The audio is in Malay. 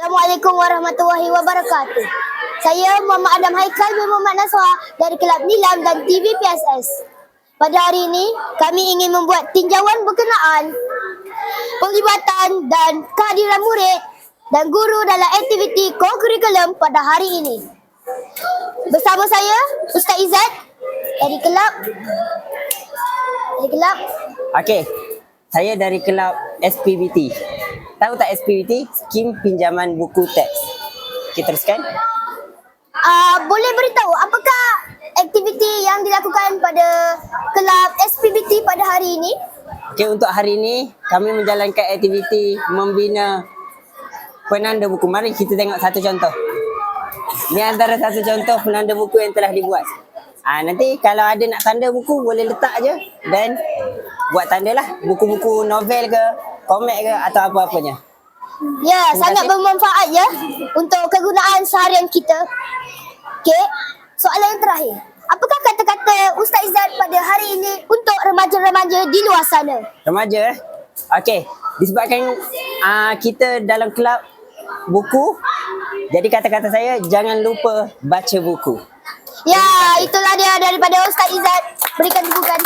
Assalamualaikum warahmatullahi wabarakatuh. Saya Muhammad Adam Haikal bin Muhammad Naswa dari Kelab Nilam dan TV PSS. Pada hari ini, kami ingin membuat tinjauan berkenaan penglibatan dan kehadiran murid dan guru dalam aktiviti co-curriculum pada hari ini. Bersama saya, Ustaz Izzat dari Kelab. Okey, saya dari Kelab SPBT. Tahu tak SPBT? Skim Pinjaman Buku Teks. Kita teruskan. Boleh beritahu apakah aktiviti yang dilakukan pada Kelab SPBT pada hari ini? Okey, untuk hari ini kami menjalankan aktiviti membina penanda buku. Mari kita tengok satu contoh. Ini antara satu contoh penanda buku yang telah dibuat. Nanti kalau ada nak tanda buku boleh letak je dan buat tanda lah buku-buku novel ke, komik ke atau apa-apanya. Ya, sangat bermanfaat ya untuk kegunaan seharian kita. Okey, soalan yang terakhir. Apakah kata-kata Ustaz Izzat pada hari ini untuk remaja-remaja di luar sana? Remaja Okey, disebabkan kita dalam kelab buku, jadi kata-kata saya jangan lupa baca buku. Ya, itulah dia daripada Ustaz Izzat. Berikan dukungan.